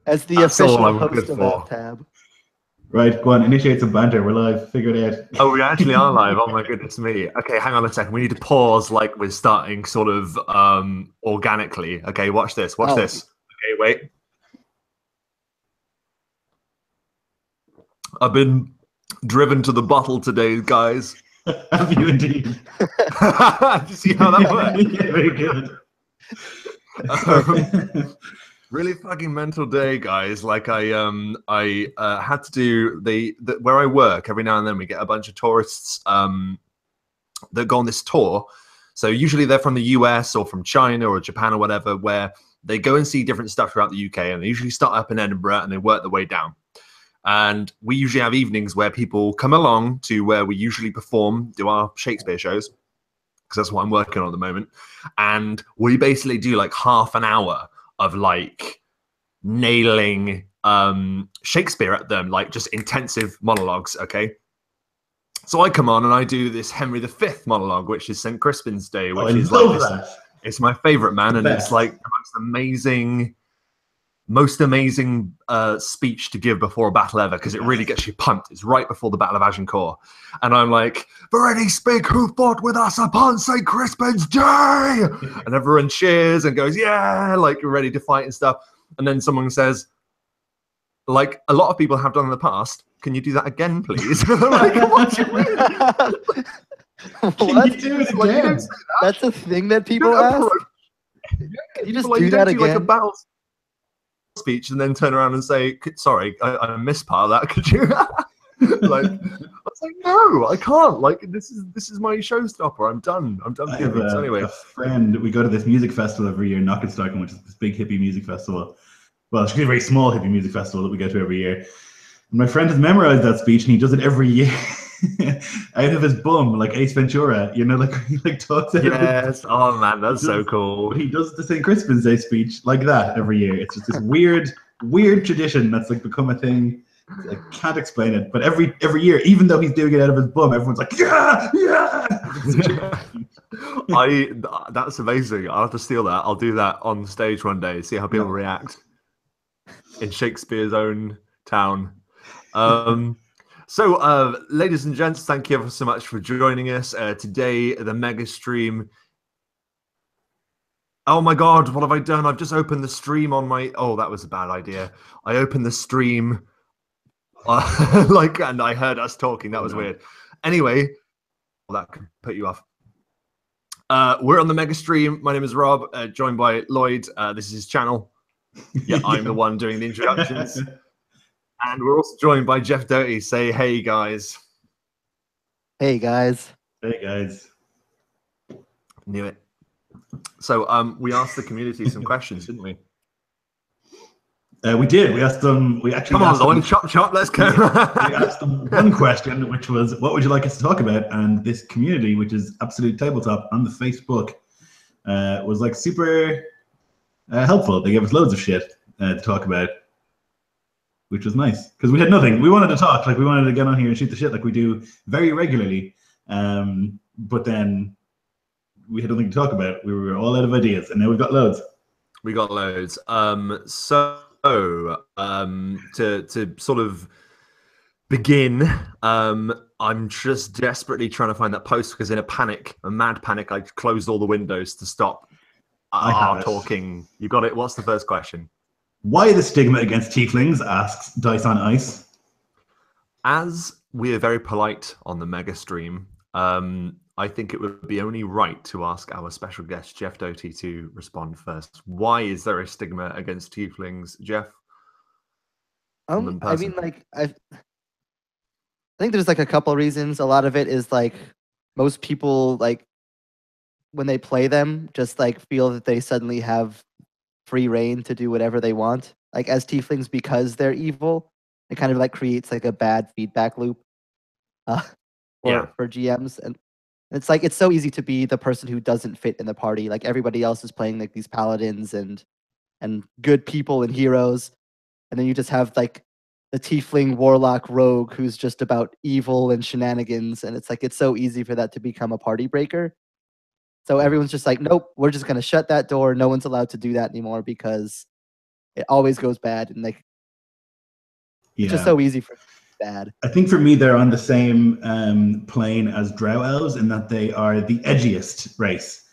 as the That's all official I'm host good of for. that tab. Right, go on, initiate some banter. We're live. Figure it out. Oh, we actually are live. Oh my goodness me. Okay, hang on a second. We need to pause like we're starting sort of organically. Okay, watch this. Watch this. Okay, wait. I've been driven to the bottle today, guys. Have you indeed? Did you see how that worked? Yeah, very good. Really fucking mental day, guys. Like I had to do where I work every now and then we get a bunch of tourists that go on this tour. So usually they're from the US or from China or Japan or whatever, where they go and see different stuff throughout the UK, and they usually start up in Edinburgh and they work their way down. And we usually have evenings where people come along to where we usually perform, do our Shakespeare shows, because that's what I'm working on at the moment. And we basically do like half an hour of like nailing Shakespeare at them, like just intensive monologues, okay? So I come on and I do this Henry V monologue, which is St. Crispin's Day, which is like this, it's my favorite, man, and it's like the most amazing speech to give before a battle ever, because it really gets you pumped. It's right before the Battle of Agincourt, and I'm like, "For any speak who fought with us upon St. Crispin's Day," and everyone cheers and goes, "Yeah!" Like you're ready to fight and stuff. And then someone says, like a lot of people have done in the past, "Can you do that again, please?" Like, what do you mean? What? You do it again? That's a thing that people ask? Can you just do that again? Like a battle speech and then turn around and say, "Sorry, I missed part of that. Could you?" Like, I was like, "No, I can't. Like, this is my showstopper. I'm done. I have So anyway, a friend. We go to this music festival every year, Knockenstarkin, which is this big hippie music festival. Well, it's a very small hippie music festival that we go to every year. And my friend has memorized that speech, and he does it every year out of his bum, like Ace Ventura. You know, like he like talks out yes. Oh man, that's so cool. He does the St. Crispin's Day speech like that every year. It's just this weird tradition that's like become a thing. I can't explain it, but every year, even though he's doing it out of his bum, everyone's like, "Yeah, yeah." That's amazing. I'll have to steal that. I'll do that on stage one day. See how people react in Shakespeare's own town. So, ladies and gents, thank you ever so much for joining us today. The mega stream. Oh my God, what have I done? I've just opened the stream on my. Oh, that was a bad idea. I opened the stream, and I heard us talking. That was weird. Anyway, well, that could put you off. We're on the mega stream. My name is Rob, joined by Lloyd. This is his channel. Yeah, I'm the one doing the introductions. And we're also joined by Jeff Doty. Say hey, guys. Hey, guys. Hey, guys. Knew it. So we asked the community some questions, didn't we? We did. We asked them. We actually come on, Lloyd. Chop. Let's go. We asked them one question, which was, "What would you like us to talk about?" And this community, which is Absolute Tabletop on the Facebook, was like super helpful. They gave us loads of shit to talk about, which was nice because we had nothing. We wanted to talk, like we wanted to get on here and shoot the shit like we do very regularly. But then we had nothing to talk about. We were all out of ideas, and now we've got loads. We got loads. So to sort of begin, I'm just desperately trying to find that post because in a mad panic, I closed all the windows to stop our talking. You got it. What's the first question? Why the stigma against tieflings, asks Dice on Ice. As we are very polite on the mega stream, I think it would be only right to ask our special guest, Jeff Doty, to respond first. Why is there a stigma against tieflings, Jeff? I mean, like, I think there's like a couple reasons. A lot of it is like most people, like, when they play them, just like feel that they suddenly have free reign to do whatever they want. Like as tieflings, because they're evil, it kind of like creates like a bad feedback loop for GMs. And it's like, it's so easy to be the person who doesn't fit in the party. Like everybody else is playing like these paladins and good people and heroes. And then you just have like the tiefling warlock rogue who's just about evil and shenanigans. And it's like, it's so easy for that to become a party breaker. So everyone's just like, nope, we're just going to shut that door. No one's allowed to do that anymore because it always goes bad, and like it's just Yeah. so easy for it to be bad. I think for me, they're on the same plane as Drow Elves in that they are the edgiest race.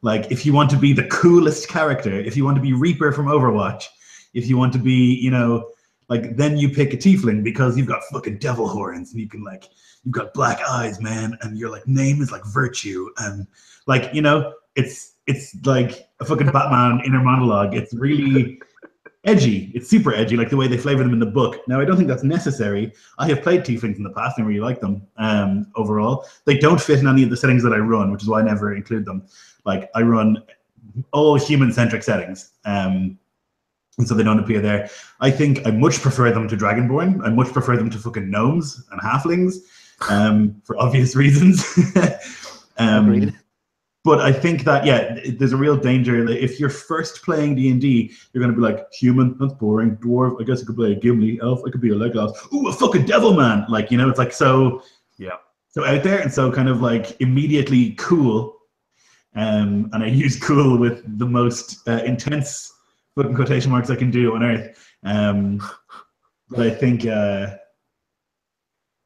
Like, if you want to be the coolest character, if you want to be Reaper from Overwatch, if you want to be, you know, like, then you pick a Tiefling because you've got fucking devil horns and you can, like, you've got black eyes, man, and your, like, name is like Virtue. And, like, you know, it's like a fucking Batman inner monologue. It's really edgy. It's super edgy, like the way they flavor them in the book. Now, I don't think that's necessary. I have played Tieflings in the past and really like them overall. They don't fit in any of the settings that I run, which is why I never include them. Like, I run all human-centric settings, and so they don't appear there. I think I much prefer them to Dragonborn. I much prefer them to fucking gnomes and halflings, for obvious reasons. Agreed. But I think that, yeah, there's a real danger that if you're first playing D&D, you're going to be like, human, that's boring. Dwarf, I guess I could play a Gimli. Elf, I could be a Legolas. Ooh, a fucking devil man. Like, you know, it's like so out there and so kind of like immediately cool. And I use cool with the most intense fucking quotation marks I can do on earth. But I think there's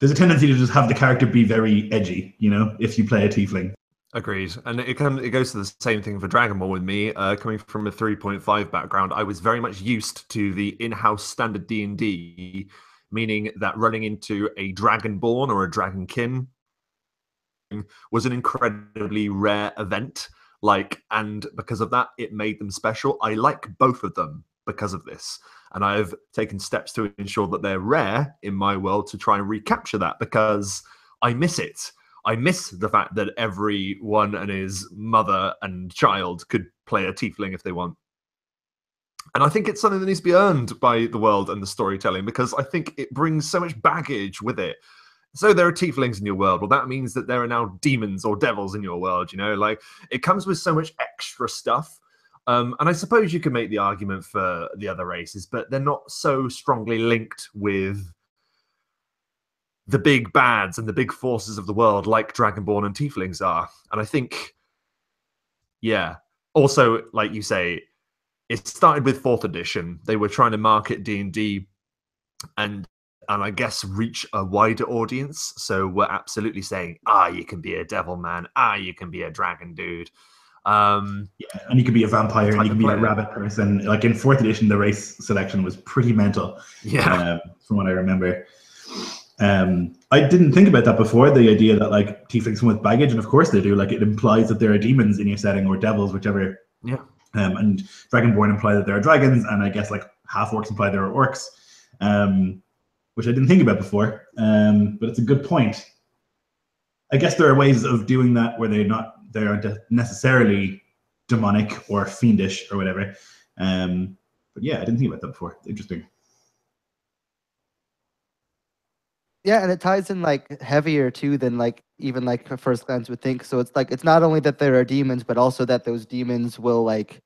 a tendency to just have the character be very edgy, you know, if you play a Tiefling. Agreed, and it goes to the same thing for Dragon Ball with me. Coming from a 3.5 background, I was very much used to the in-house standard D&D, meaning that running into a Dragonborn or a Dragonkin was an incredibly rare event. Like, and because of that, it made them special. I like both of them because of this, and I've taken steps to ensure that they're rare in my world to try and recapture that because I miss it. I miss the fact that everyone and his mother and child could play a Tiefling if they want. And I think it's something that needs to be earned by the world and the storytelling because I think it brings so much baggage with it. So there are Tieflings in your world. Well, that means that there are now demons or devils in your world, you know? Like, it comes with so much extra stuff. And I suppose you can make the argument for the other races, but they're not so strongly linked with the big bads and the big forces of the world like Dragonborn and Tieflings are. And I think, yeah, also, like you say, it started with 4th edition. They were trying to market D&D and I guess reach a wider audience. So we're absolutely saying, you can be a devil man. You can be a dragon dude. Yeah, and you can be a vampire and you can be a rabbit person. Like in 4th edition, the race selection was pretty mental. Yeah. From what I remember. I didn't think about that before, the idea that like Tieflings come with baggage, and of course they do. Like, it implies that there are demons in your setting or devils, whichever. Yeah. And Dragonborn imply that there are dragons, and I guess like half-orcs imply there are orcs, which I didn't think about before. But it's a good point. I guess there are ways of doing that where they aren't necessarily demonic or fiendish or whatever. But yeah, I didn't think about that before. Interesting. Yeah, and it ties in like heavier too than like even like a first glance would think. So it's like it's not only that there are demons, but also that those demons will like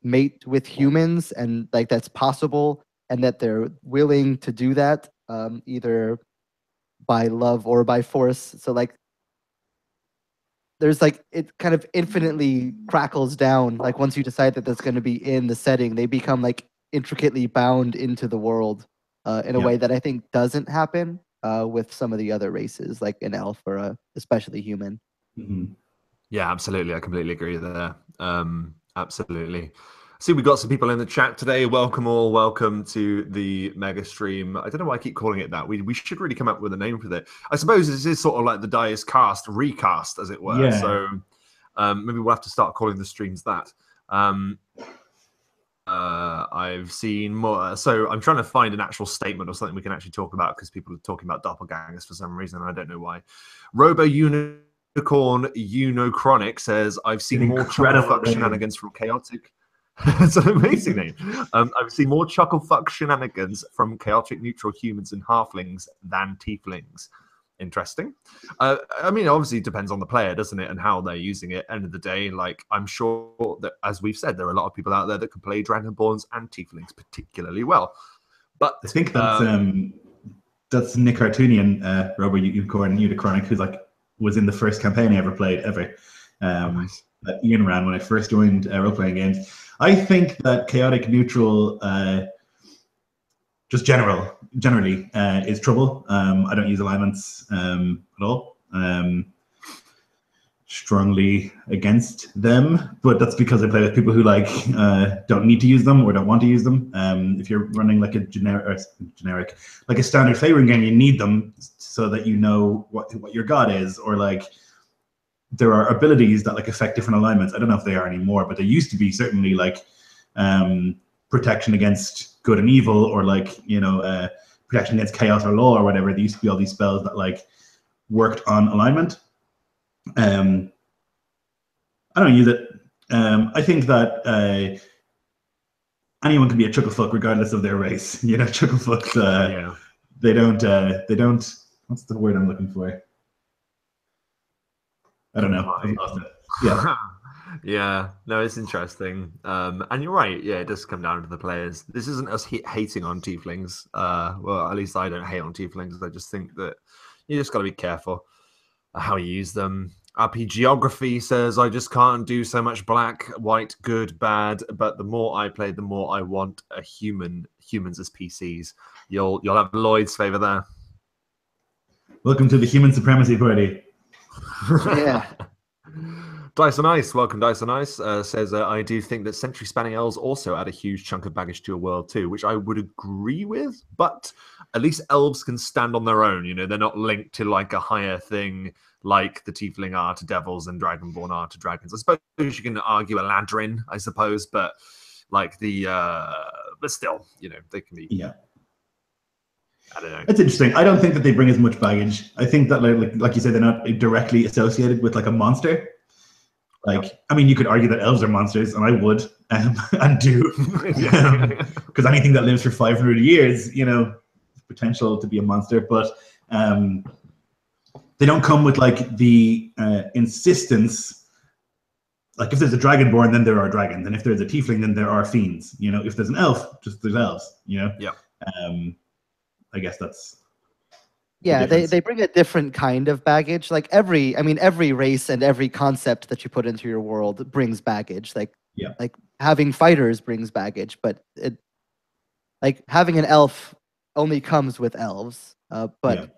mate with humans, and like that's possible, and that they're willing to do that, either by love or by force. So like there's like it kind of infinitely crackles down. Like once you decide that that's going to be in the setting, they become like intricately bound into the world in a way that I think doesn't happen with some of the other races, like an elf or especially human. Mm-hmm. Yeah, absolutely. I completely agree there. Absolutely. See, we've got some people in the chat today. Welcome all. Welcome to the mega stream. I don't know why I keep calling it that. We should really come up with a name for it. I suppose this is sort of like the Dice cast recast, as it were. Yeah. So maybe we'll have to start calling the streams that. I've seen more. So I'm trying to find an actual statement or something we can actually talk about because people are talking about doppelgangers for some reason. And I don't know why. Robo Unicorn Unochronic says, I've seen more chucklefuck shenanigans from Chaotic. It's an amazing name. I've seen more chucklefuck shenanigans from chaotic neutral humans and halflings than tieflings. Interesting. I mean, obviously it depends on the player, doesn't it, and how they're using it. End of the day, like I'm sure that, as we've said, there are a lot of people out there that can play Dragonborns and Tieflings particularly well. But I think that's Nick Cartoonian, Robo Unicorn Unichronic, who's like was in the first campaign I ever played ever. Nice. That Ian ran when I first joined role-playing games. I think that chaotic neutral, just generally, is trouble. I don't use alignments at all. Strongly against them, but that's because I play with people who don't need to use them or don't want to use them. If you're running like a generic, like a standard favoring game, you need them so that you know what your god is, or like there are abilities that like affect different alignments. I don't know if they are anymore, but they used to be certainly like protection against good and evil, or protection against chaos or law or whatever. There used to be all these spells that like worked on alignment. I don't use it. I think that anyone can be a chucklefuck regardless of their race. You know, chucklefucks. They don't. What's the word I'm looking for? I don't know. I've lost it. Yeah. Yeah, no, it's interesting. And you're right. Yeah, it does come down to the players. This isn't us hating on Tieflings. Well, at least I don't hate on Tieflings. I just think that you just got to be careful how you use them. RP Geography says, I just can't do so much black, white, good, bad. But the more I play, the more I want a humans as PCs. You'll have Lloyd's favor there. Welcome to the human supremacy party. Yeah. Dyson Ice, welcome Dyson Ice, says, I do think that century spanning elves also add a huge chunk of baggage to a world too, which I would agree with, but at least elves can stand on their own. You know, they're not linked to like a higher thing like the Tiefling are to devils and Dragonborn are to dragons. I suppose you can argue Eladrin, I suppose, but like but still, you know, they can be. Yeah. I don't know. It's interesting. I don't think that they bring as much baggage. I think that like you said, they're not directly associated with like a monster. Like, I mean, you could argue that elves are monsters, and I would, and do, because anything that lives for 500 years, you know, potential to be a monster. But they don't come with like the insistence. Like, if there's a dragonborn, then there are dragons, and if there's a tiefling, then there are fiends. You know, if there's an elf, just there's elves. You know. Yeah. I guess that's. Yeah, they bring a different kind of baggage. Like every race and every concept that you put into your world brings baggage. Like having fighters brings baggage, but like having an elf only comes with elves. But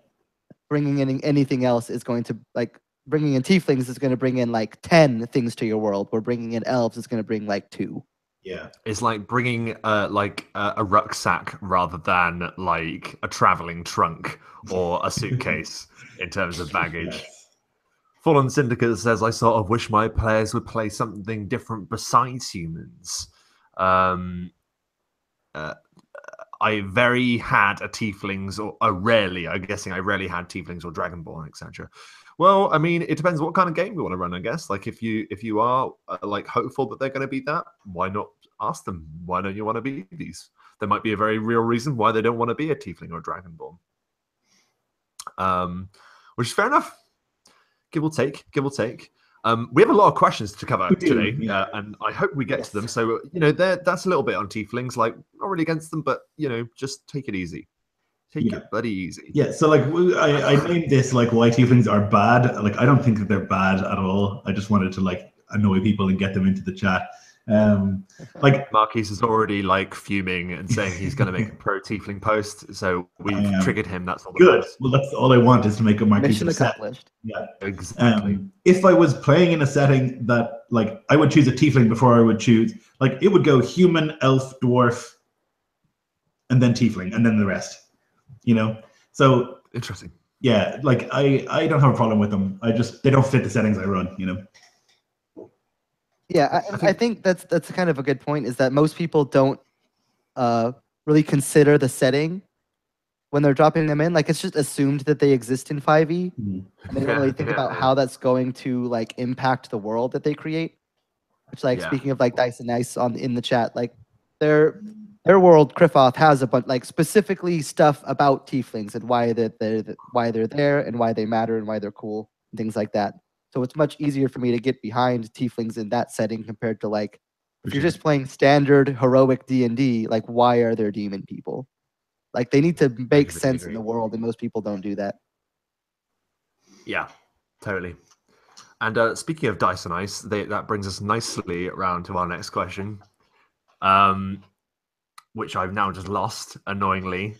bringing in anything else is going to like bringing in tieflings is going to bring in like 10 things to your world. Where bringing in elves is going to bring like 2. Yeah, it's like bringing a rucksack rather than like a traveling trunk or a suitcase in terms of baggage. Yes. Fallen Syndicate says, I sort of wish my players would play something different besides humans. I rarely had tieflings or rarely had tieflings or dragonborn, etc. Well, I mean, it depends what kind of game you want to run, I guess. Like, if you are like hopeful that they're going to be that, why not ask them? Why don't you want to be these? There might be a very real reason why they don't want to be a tiefling or a dragonborn. Which is fair enough. Give or take. We have a lot of questions to cover today, and I hope we get to them. So, you know, that's a little bit on tieflings. Like, not really against them, but, you know, just take it easy. Take it bloody easy. Yeah, so like I named this like why tieflings are bad. Like, I don't think that they're bad at all. I just wanted to like annoy people and get them into the chat. Like Marquise is already like fuming and saying he's going to make a pro tiefling post, so we've triggered him. That's all. Good. Well, that's all I want is to make a Marquise mission accomplished. Yeah, exactly. If I was playing in a setting that like I would choose a tiefling before I would choose, like, it would go human, elf, dwarf, and then tiefling, and then the rest. You know, so interesting. Yeah, like I don't have a problem with them. They don't fit the settings I run. You know. Yeah, I think that's kind of a good point. Is that most people don't really consider the setting when they're dropping them in. Like, it's just assumed that they exist in 5e, and they don't really think about how that's going to like impact the world that they create. Which, like, speaking of like Dyson Ice in the chat, like their world Krifoth has a bunch, like, specifically stuff about tieflings and why they're there and why they matter and why they're cool and things like that. So it's much easier for me to get behind tieflings in that setting compared to like if you're just playing standard heroic D&D. Like, why are there demon people? Like, they need to make sense in the world, and most people don't do that. Yeah, totally. And speaking of Dyson Ice, that brings us nicely around to our next question. which I've now just lost annoyingly.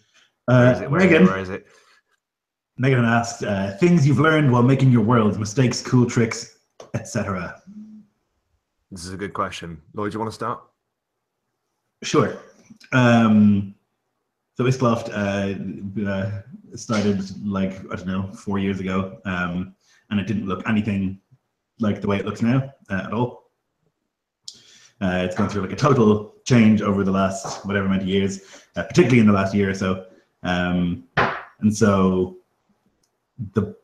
Megan, Where is it? Megan asked, things you've learned while making your world, mistakes, cool tricks, etc. This is a good question. Lloyd, do you want to start? Sure. So Iscloft started like, I don't know, 4 years ago, and it didn't look anything like the way it looks now at all. It's gone through like a total change over the last whatever amount of years, particularly in the last year or so. And so the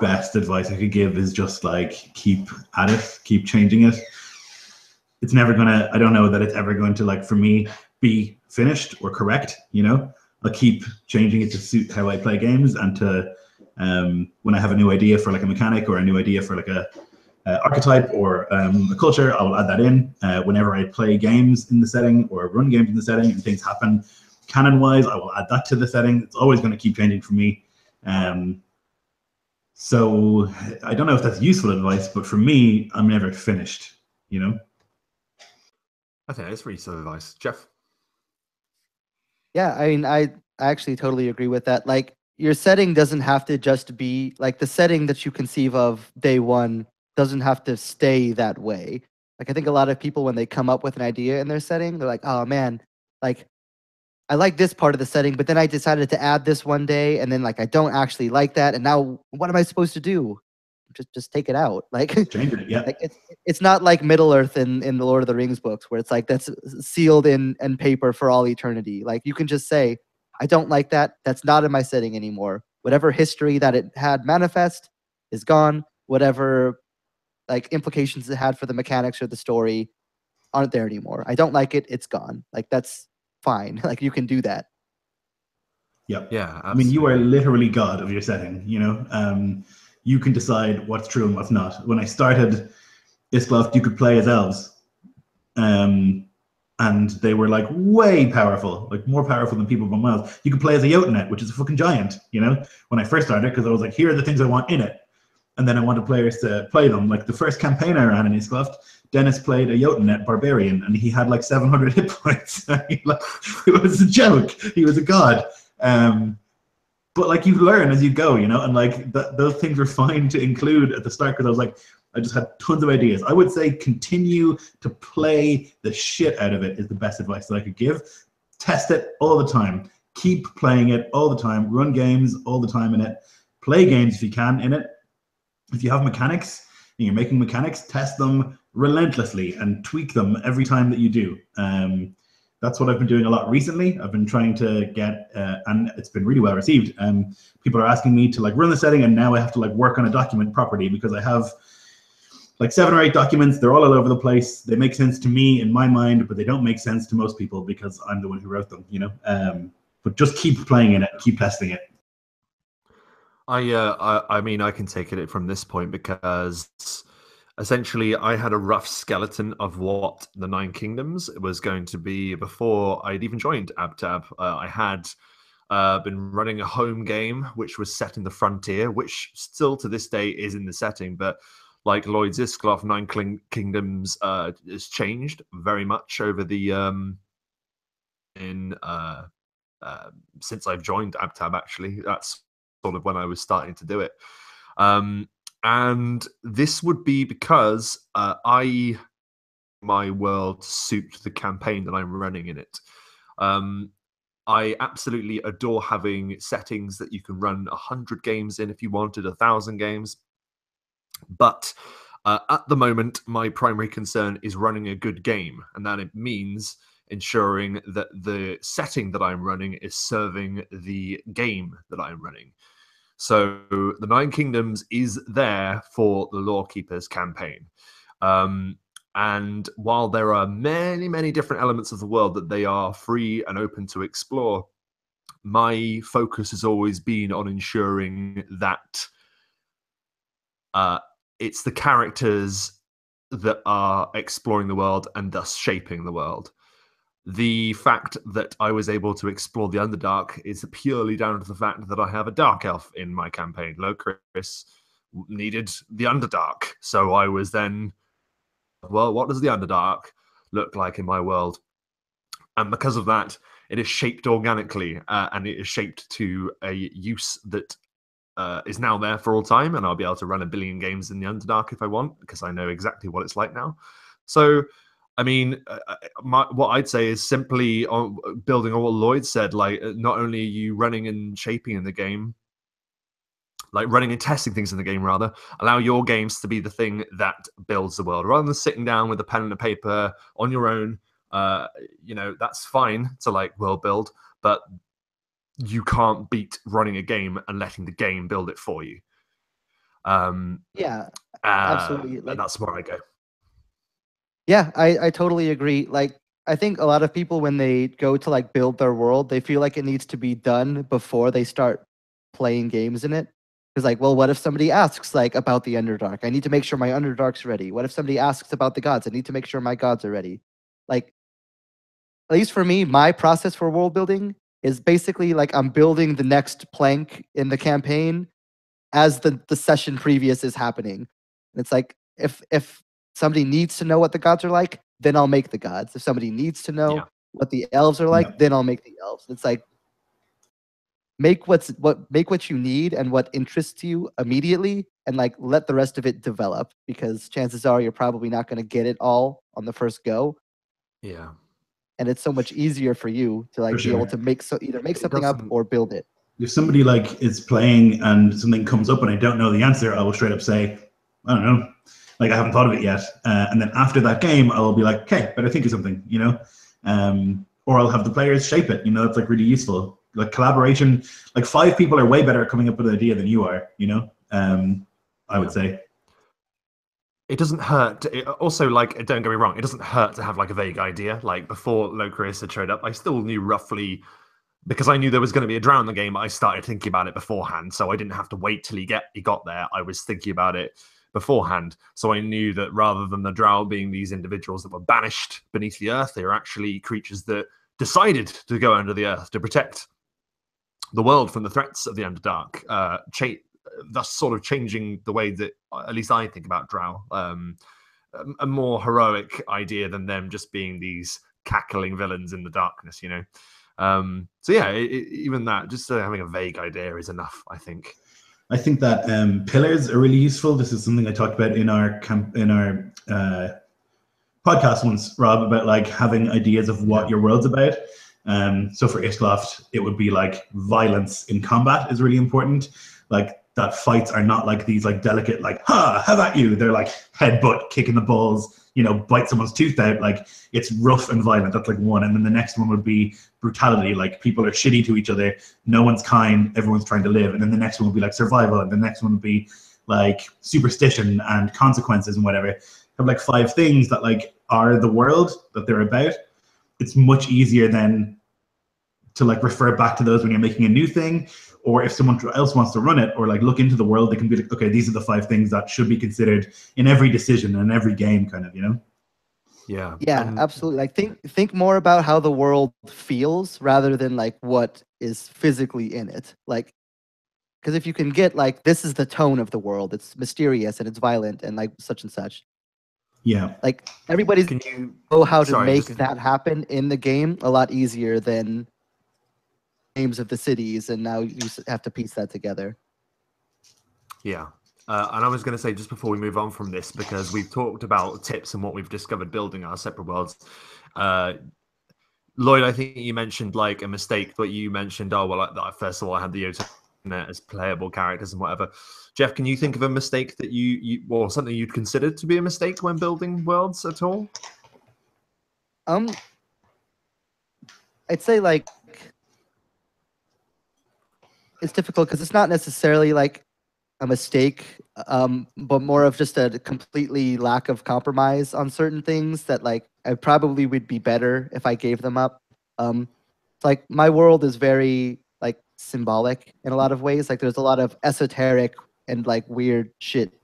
best advice I could give is just like keep at it, keep changing it. It's never gonna, I don't know that it's ever going to, like, for me, be finished or correct, you know? I'll keep changing it to suit how I play games, and to when I have a new idea for like a mechanic or a new idea for like a archetype or a culture, I will add that in. Whenever I play games in the setting or run games in the setting and things happen canon-wise, I will add that to the setting. It's always going to keep changing for me. So I don't know if that's useful advice, but for me, I'm never finished, you know? I think that's really good advice. Jeff? Yeah, I mean, I actually totally agree with that. Like, your setting doesn't have to just be like the setting that you conceive of day one doesn't have to stay that way. Like, I think a lot of people, when they come up with an idea in their setting, they're like, oh man, like, I like this part of the setting, but then I decided to add this one day, and then like I don't actually like that, and now what am I supposed to do? Just take it out. Like, Change it, yeah. like it's not like Middle Earth in the Lord of the Rings books where it's like that's sealed in paper for all eternity. Like, you can just say, I don't like that. That's not in my setting anymore. Whatever history that it had manifest is gone. Whatever like implications it had for the mechanics or the story aren't there anymore. I don't like it. It's gone. Like, that's fine. Like, you can do that. Yep. Yeah, absolutely. I mean, you are literally God of your setting, you know? You can decide what's true and what's not. When I started Iscloft, you could play as elves. And they were like way powerful, like more powerful than people by miles. You could play as a Jotun, which is a fucking giant, you know? When I first started, because I was like, here are the things I want in it. And then I wanted players to play them. Like the first campaign I ran in Iscloft, Dennis played a Jotun barbarian, and he had like 700 hit points. It was a joke. He was a god. But like, you learn as you go, you know, and like those things were fine to include at the start, because I was like, I just had tons of ideas. I would say continue to play the shit out of it is the best advice that I could give. Test it all the time. Keep playing it all the time. Run games all the time in it. Play games if you can in it. If you have mechanics and you're making mechanics, test them relentlessly and tweak them every time that you do. That's what I've been doing a lot recently. I've been trying to get, and it's been really well received. People are asking me to like run the setting, and now I have to like work on a document properly, because I have like 7 or 8 documents. They're all over the place. They make sense to me in my mind, but they don't make sense to most people because I'm the one who wrote them, you know? But just keep playing in it, keep testing it. I mean, I can take it from this point, because essentially I had a rough skeleton of what the 9 Kingdoms was going to be before I'd even joined AbTab. I had been running a home game which was set in the frontier, which still to this day is in the setting, but like Lloyd's Iscloft, 9 Kingdoms has changed very much over the since I've joined AbTab. Actually, that's sort of when I was starting to do it. And this would be because my world suit the campaign that I'm running in it. I absolutely adore having settings that you can run 100 games in if you wanted, 1,000 games. But at the moment, my primary concern is running a good game, and that it means ensuring that the setting that I'm running is serving the game that I'm running. So the 9 Kingdoms is there for the Lawkeepers campaign. And while there are many, many different elements of the world that they are free and open to explore, my focus has always been on ensuring that it's the characters that are exploring the world and thus shaping the world. The fact that I was able to explore the Underdark is purely down to the fact that I have a Dark Elf in my campaign. Chris needed the Underdark. So I was then, well, what does the Underdark look like in my world? And because of that, it is shaped organically, and it is shaped to a use that is now there for all time, and I'll be able to run a billion games in the Underdark if I want, because I know exactly what it's like now. So, I mean, what I'd say is simply building on what Lloyd said. Like, not only are you running and shaping in the game, like running and testing things in the game, rather, allow your games to be the thing that builds the world, rather than sitting down with a pen and a paper on your own. That's fine to like world build, but you can't beat running a game and letting the game build it for you. Yeah, absolutely. And that's where I go. Yeah, I totally agree. Like, I think a lot of people, when they go to like build their world, they feel like it needs to be done before they start playing games in it. Because like, well, what if somebody asks like about the Underdark? I need to make sure my Underdark's ready. What if somebody asks about the gods? I need to make sure my gods are ready. Like, at least for me, my process for world building is basically like I'm building the next plank in the campaign as the session previous is happening. And it's like if somebody needs to know what the gods are like, then I'll make the gods. If somebody needs to know what the elves are like, then I'll make the elves. It's like make what you need and what interests you immediately, and like let the rest of it develop, because chances are you're probably not going to get it all on the first go. Yeah. And it's so much easier for you to like be able to either make something up or build it. If somebody like is playing and something comes up and I don't know the answer, I will straight up say, I don't know, like I haven't thought of it yet. And then after that game, I will be like, okay, better think of something, or I'll have the players shape it. It's like really useful. Like collaboration, like 5 people are way better at coming up with an idea than you are. I would say. It doesn't hurt. Also, like, don't get me wrong, it doesn't hurt to have like a vague idea. Like before Locris had showed up, I still knew roughly, because I knew there was going to be a drow in the game. I started thinking about it beforehand, so I didn't have to wait till he got there. I was thinking about it beforehand, so I knew that rather than the drow being these individuals that were banished beneath the earth, they were actually creatures that decided to go under the earth to protect the world from the threats of the Underdark. Thus sort of changing the way that at least I think about drow. A more heroic idea than them just being these cackling villains in the darkness, So yeah, even that, just having a vague idea is enough, I think. I think that pillars are really useful. This is something I talked about in our podcast once, Rob, about like having ideas of what your world's about. So for Ishloft, it would be like violence in combat is really important. Like that fights are not like these like delicate like have at you. They're like headbutt, kicking the balls, bite someone's tooth out. Like it's rough and violent. That's like one. And then the next one would be brutality. Like people are shitty to each other. No one's kind. Everyone's trying to live. And then the next one would be like survival. And the next one would be like superstition and consequences and whatever. Have like 5 things that like are the world that they're about. It's much easier than to like refer back to those when you're making a new thing, or if someone else wants to run it or like look into the world, they can be like, okay, these are the 5 things that should be considered in every decision and every game, kind of, Yeah, absolutely. Like think more about how the world feels rather than like what is physically in it. Like, because if you can get like, this is the tone of the world, it's mysterious and it's violent and like such and such. Yeah, like everybody's know how to make that happen in the game a lot easier than names of the cities, and now you have to piece that together. Yeah. And I was going to say, just before we move on from this, because we've talked about tips and what we've discovered building our separate worlds. Lloyd, I think you mentioned like a mistake, but you mentioned, first of all, I had the Yotonet as playable characters and whatever. Jeff, can you think of a mistake that or something you'd consider to be a mistake when building worlds at all? I'd say like it's difficult because it's not necessarily like a mistake, but more of just a completely lack of compromise on certain things that like I probably would be better if I gave them up. It's like my world is very like symbolic in a lot of ways. Like there's a lot of esoteric and like weird shit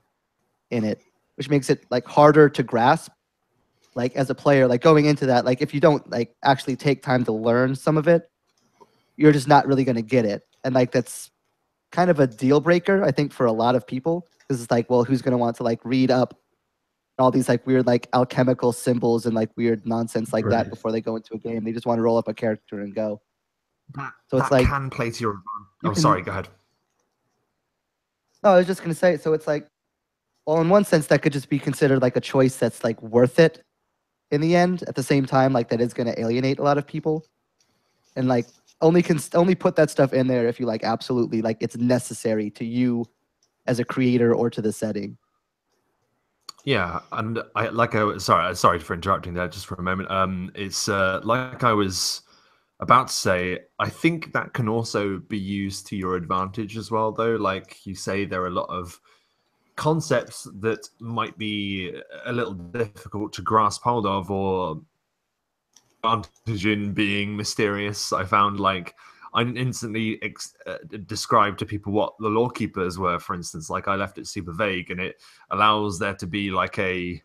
in it, which makes it like harder to grasp. Like as a player, like going into that, like if you don't like actually take time to learn some of it, you're just not really going to get it. And like that's kind of a deal breaker, I think, for a lot of people, because it's like, well, who's going to want to like read up all these like weird like alchemical symbols and like weird nonsense like that Right. before they go into a game. They just want to roll up a character and go. So it's that like can play to your advantage. you Oh, can- sorry, go ahead. No, I was just gonna say. So it's like, well, in one sense, that could just be considered like a choice that's like worth it in the end. At the same time, like that is gonna alienate a lot of people, and like only put that stuff in there if you like absolutely like it's necessary to you as a creator or to the setting. Yeah, and sorry for interrupting there just for a moment. It's like I was about to say, I think that can also be used to your advantage as well, though. Like you say, there are a lot of concepts that might be a little difficult to grasp hold of, or advantage in being mysterious. I found like I instantly describe to people what the law keepers were, for instance. Like I left it super vague, and it allows there to be like a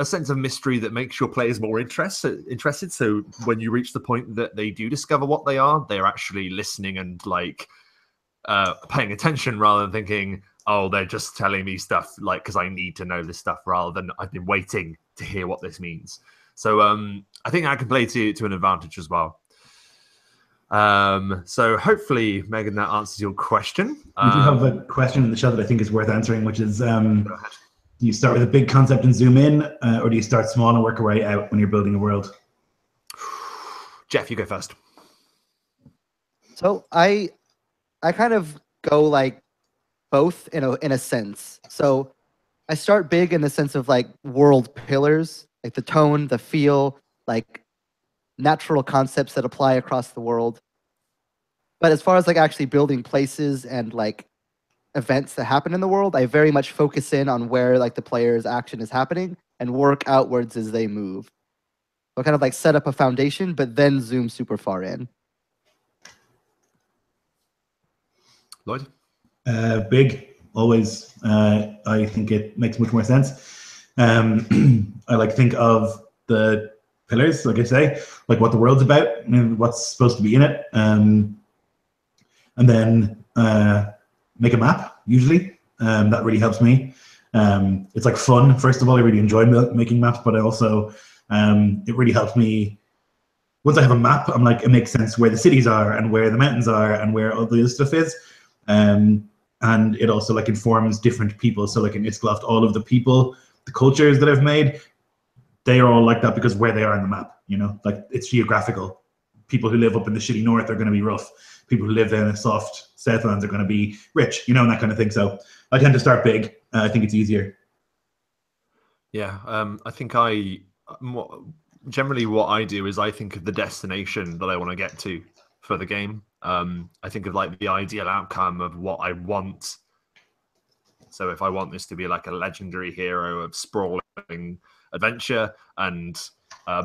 sense of mystery that makes your players more interested. So when you reach the point that they do discover what they are, they're actually listening and like paying attention rather than thinking, oh, they're just telling me stuff like because I need to know this stuff, rather than I've been waiting to hear what this means. So I think that can play to an advantage as well. So hopefully, Megan, that answers your question. We do have a question in the chat that I think is worth answering, which is, do you start with a big concept and zoom in, or do you start small and work your way out when you're building a world? Jeff, you go first. So I kind of go like both in a sense. So I start big in the sense of like world pillars, like the tone, the feel, like natural concepts that apply across the world. But as far as like actually building places and like events that happen in the world, I very much focus in on where like the player's action is happening and work outwards as they move. So kind of like set up a foundation, but then zoom super far in. Lloyd? Big, always. I think it makes much more sense. I like to think of the pillars, like I say, like what the world's about and what's supposed to be in it. And then make a map, usually. That really helps me. It's like fun. First of all, I really enjoy making maps, but I also, it really helps me. Once I have a map, I'm like, it makes sense where the cities are and where the mountains are and where all the other stuff is. And it also like informs different people. So like in Iskloft, all of the people, the cultures that I've made, they are all like that because where they are on the map, you know, like it's geographical. People who live up in the shitty north are going to be rough. People who live in the soft Southlands are going to be rich, you know, and that kind of thing. So I tend to start big. I think it's easier. Yeah, I think generally what I do is I think of the destination that I want to get to for the game. I think of like the ideal outcome of what I want. So if I want this to be like a legendary hero of sprawling adventure and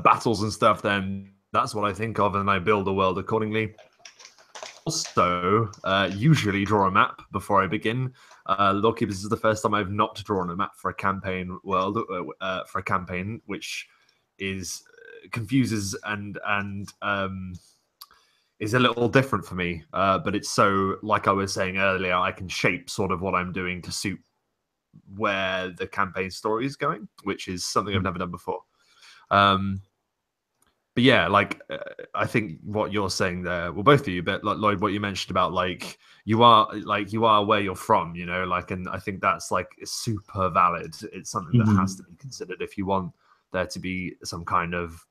battles and stuff, then that's what I think of, and I build a world accordingly. Also, usually draw a map before I begin. Lucky, this is the first time I've not drawn a map for a campaign world, for a campaign, which is confuses and is a little different for me. But it's so, like I was saying earlier, I can shape sort of what I'm doing to suit where the campaign story is going, which is something I've never done before. But yeah, like I think what you're saying there, well, both of you, but like Lloyd, what you mentioned about like you are where you're from, you know, like, and I think that's like super valid. It's something that has to be considered if you want there to be some kind of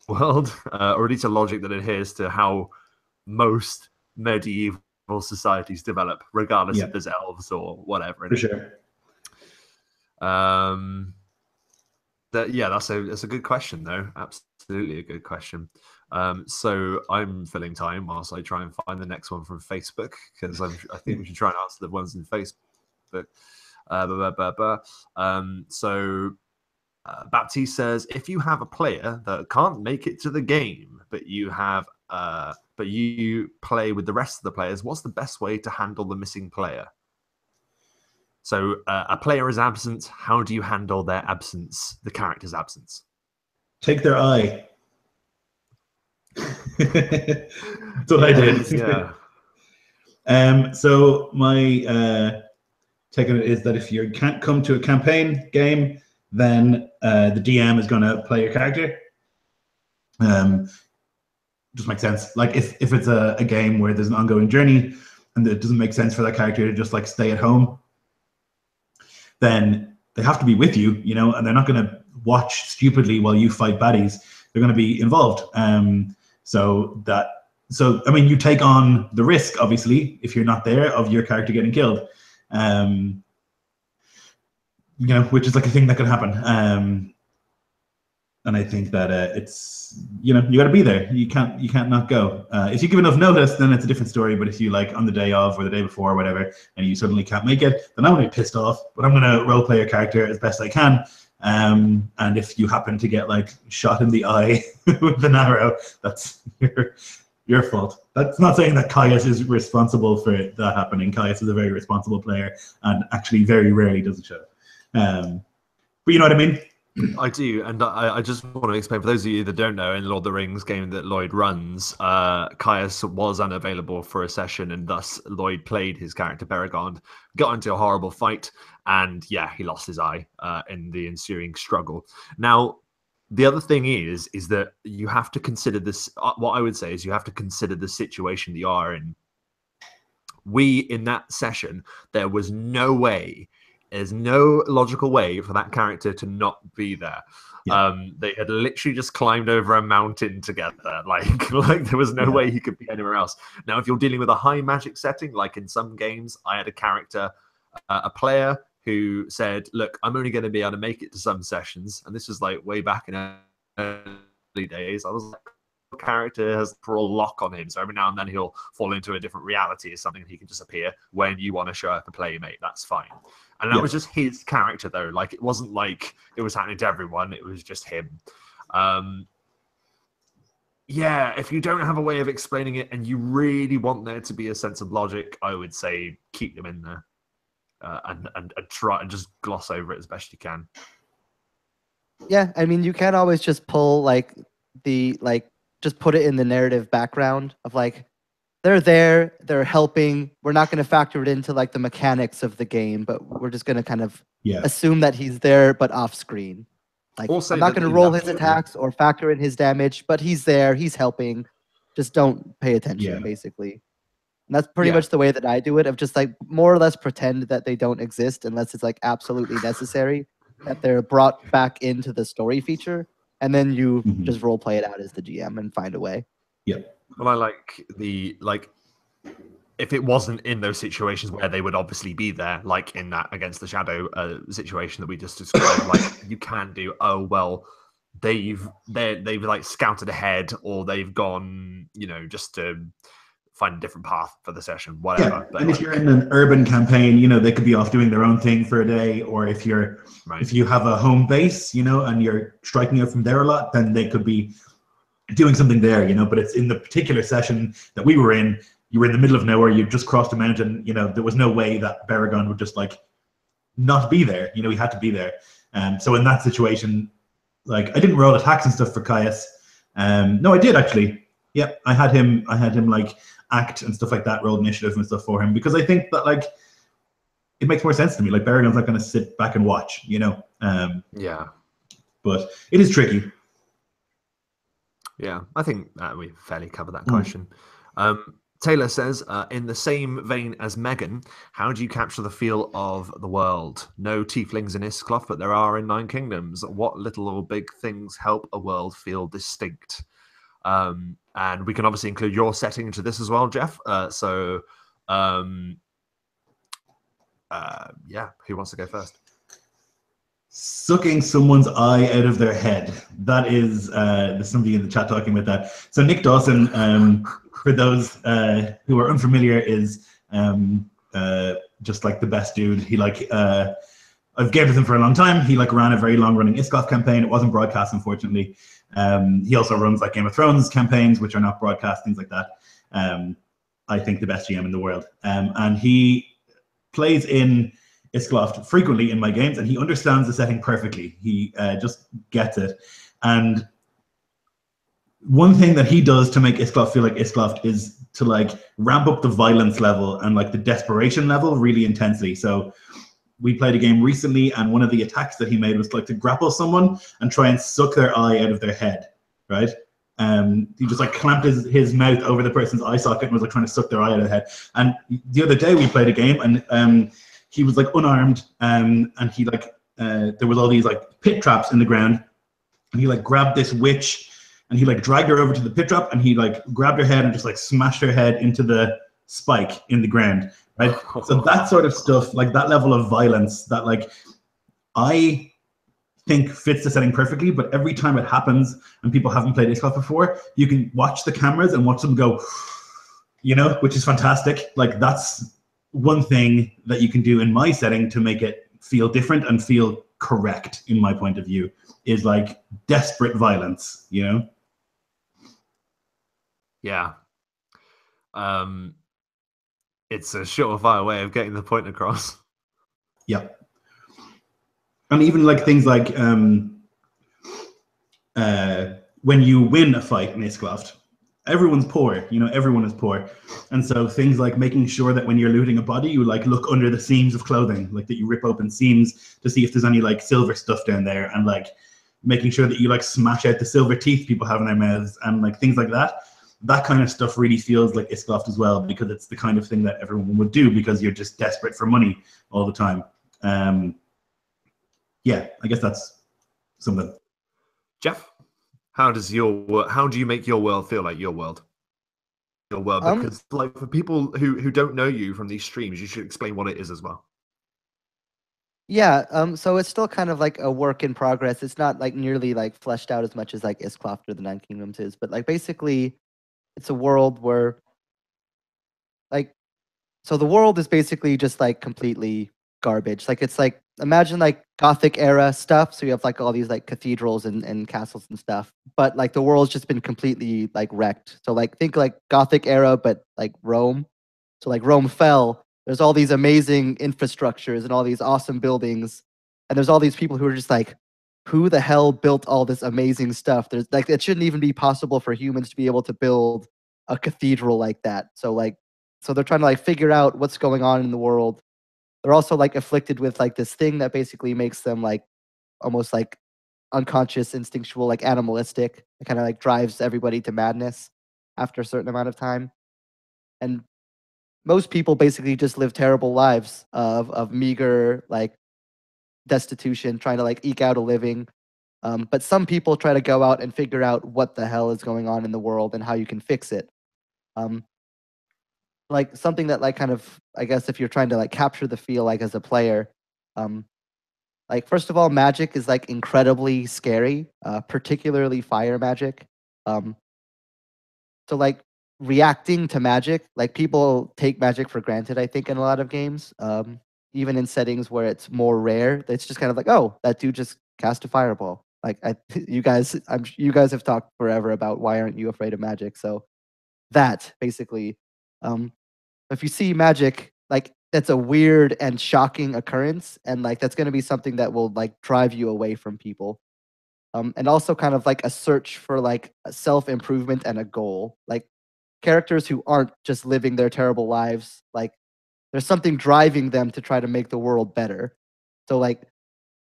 world, or at least a logic that adheres to how most medieval societies develop, regardless if there's elves or whatever. For sure. That's a good question, though. Absolutely a good question. So I'm filling time whilst I try and find the next one from Facebook, because I think we should try and answer the ones in Facebook. So Baptiste says, if you have a player that can't make it to the game, but you play with the rest of the players, what's the best way to handle the missing player? So a player is absent. How do you handle their absence, the character's absence? Take their eye. That's what I did. Yeah. So my take it is that if you can't come to a campaign game, then the DM is going to play your character. Just makes sense. Like if it's a game where there's an ongoing journey and it doesn't make sense for that character to just like stay at home, then they have to be with you, you know, and they're not going to watch stupidly while you fight baddies. They're going to be involved. So I mean, you take on the risk, obviously, if you're not there, of your character getting killed. You know, which is like a thing that could happen. And I think that it's, you know, you got to be there. You can't not go. If you give enough notice, then it's a different story. But if you like on the day of or the day before or whatever, and you suddenly can't make it, then I'm going to be pissed off. But I'm going to role play your character as best I can. And if you happen to get like shot in the eye with an arrow, that's your fault. That's not saying that Caius is responsible for that happening. Caius is a very responsible player and actually very rarely doesn't show. But you know what I mean? I do, and I just want to explain for those of you that don't know, in Lord of the Rings game that Lloyd runs, Caius was unavailable for a session, and thus Lloyd played his character Beregond, got into a horrible fight, and yeah, he lost his eye in the ensuing struggle. Now, the other thing is that you have to consider this. What I would say is you have to consider the situation that you are in. In that session, there was no way. There's no logical way for that character to not be there. Yeah. They had literally just climbed over a mountain together. Like there was no way he could be anywhere else. Now, if you're dealing with a high magic setting, like in some games, I had a character, a player who said, look, I'm only going to be able to make it to some sessions. And this was like way back in early days. I was like, the character has a lock on him. So every now and then he'll fall into a different reality or something. He can just appear when you want to show up a playmate. That's fine. And that was just his character, though. Like, it wasn't like it was happening to everyone. It was just him. Yeah, if you don't have a way of explaining it and you really want there to be a sense of logic, I would say keep them in there and try and just gloss over it as best you can. Yeah, I mean, you can always just pull, just put it in the narrative background of, like, they're there, they're helping. We're not going to factor it into like the mechanics of the game, but we're just going to kind of assume that he's there, but off screen. Like, I'm not going to roll his attacks or factor in his damage, but he's there, he's helping. Just don't pay attention, basically. And that's pretty much the way that I do it, of just like more or less pretend that they don't exist unless it's like absolutely necessary, that they're brought back into the story feature, and then you just role play it out as the GM and find a way. Yep. Well, I like if it wasn't in those situations where they would obviously be there, like in that Against the Shadow situation that we just described, like you can do, oh well, they've like scouted ahead, or they've gone, you know, just to find a different path for the session, whatever. Yeah. But and if you're in an urban campaign, you know, they could be off doing their own thing for a day, or if you have a home base, you know, and you're striking out from there a lot, then they could be doing something there, you know. But it's in the particular session that we were in, you were in the middle of nowhere, you just crossed a mountain, you know, there was no way that Beregond would just like not be there, you know, he had to be there. So in that situation, like, I didn't roll attacks and stuff for Caius. No, I did actually. Yep, I had him like act and stuff like that, rolled initiative and stuff for him, because I think that like it makes more sense to me. Like, Beregond's not going to sit back and watch, you know. Yeah, but it is tricky. Yeah, I think we fairly covered that question. Taylor says, in the same vein as Megan, how do you capture the feel of the world? No tieflings in Iscloth, but there are in Nine Kingdoms. What little or big things help a world feel distinct? And we can obviously include your setting into this as well, Jeff. Who wants to go first? Sucking someone's eye out of their head. That is, there's somebody in the chat talking about that. So Nick Dawson, for those who are unfamiliar, is just like the best dude. He I've gamed with him for a long time. He like ran a very long running Iscloth campaign. It wasn't broadcast, unfortunately. He also runs like Game of Thrones campaigns, which are not broadcast, things like that. I think the best GM in the world. And he plays in Iscloth frequently in my games, and he understands the setting perfectly. He just gets it. And one thing that he does to make Iscloth feel like Iscloth is to like ramp up the violence level and like the desperation level really intensely. So we played a game recently, and one of the attacks that he made was like to grapple someone and try and suck their eye out of their head, right? He just like clamped his mouth over the person's eye socket and was like trying to suck their eye out of the head. And the other day we played a game, and he was like unarmed, and he like there was all these like pit traps in the ground, and he like grabbed this witch and he like dragged her over to the pit trap, and he like grabbed her head and just like smashed her head into the spike in the ground, right? So that sort of stuff, like that level of violence, that like I think fits the setting perfectly, but every time it happens and people haven't played Icecroft before, you can watch the cameras and watch them go, you know, which is fantastic. Like that's one thing that you can do in my setting to make it feel different and feel correct in my point of view, is like desperate violence, you know? Yeah. It's a surefire way of getting the point across. Yeah. And even like things like when you win a fight in Icecroft, everyone's poor, you know, everyone is poor. And so things like making sure that when you're looting a body, you like look under the seams of clothing, like that you rip open seams to see if there's any like silver stuff down there, and like making sure that you like smash out the silver teeth people have in their mouths and like things like that. That kind of stuff really feels like Icecroft as well, because it's the kind of thing that everyone would do because you're just desperate for money all the time. Yeah, I guess that's something. Jeff, how do you make your world feel like your world? Your world, because like for people who don't know you from these streams, you should explain what it is as well. Yeah, so it's still kind of like a work in progress. It's not like nearly like fleshed out as much as like Icecroft or the Nine Kingdoms is, but like basically it's a world where like, so the world is basically just like completely garbage. Like it's like, imagine like Gothic era stuff. So you have like all these like cathedrals and castles and stuff, but like the world's just been completely like wrecked. So like think like Gothic era, but like Rome. So like Rome fell. There's all these amazing infrastructures and all these awesome buildings, and there's all these people who are just like, who the hell built all this amazing stuff? There's like, it shouldn't even be possible for humans to be able to build a cathedral like that. So like, so they're trying to like figure out what's going on in the world. They're also like afflicted with like this thing that basically makes them like almost like unconscious, instinctual, like animalistic. It kind of like drives everybody to madness after a certain amount of time. And most people basically just live terrible lives of meager like destitution, trying to like eke out a living. But some people try to go out and figure out what the hell is going on in the world and how you can fix it. Like something that like kind of, I guess if you're trying to like capture the feel like as a player, like first of all, magic is like incredibly scary, particularly fire magic. So like reacting to magic, like people take magic for granted, I think, in a lot of games. Even in settings where it's more rare, it's just kind of like, oh, that dude just cast a fireball. Like you guys have talked forever about why aren't you afraid of magic? So that basically, if you see magic, like that's a weird and shocking occurrence, and like that's going to be something that will like drive you away from people. And also kind of like a search for like self-improvement and a goal. Like characters who aren't just living their terrible lives, like there's something driving them to try to make the world better. So like,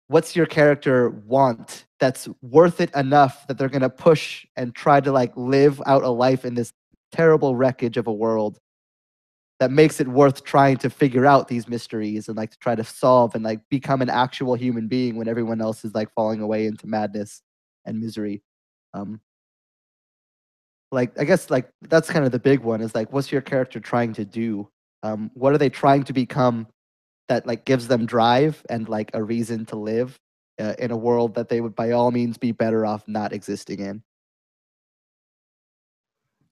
what's your character want that's worth it enough that they're going to push and try to like live out a life in this terrible wreckage of a world that makes it worth trying to figure out these mysteries and like to try to solve and like become an actual human being when everyone else is like falling away into madness and misery. Like I guess like that's kind of the big one, is like, what's your character trying to do? What are they trying to become that like gives them drive and like a reason to live in a world that they would by all means be better off not existing in?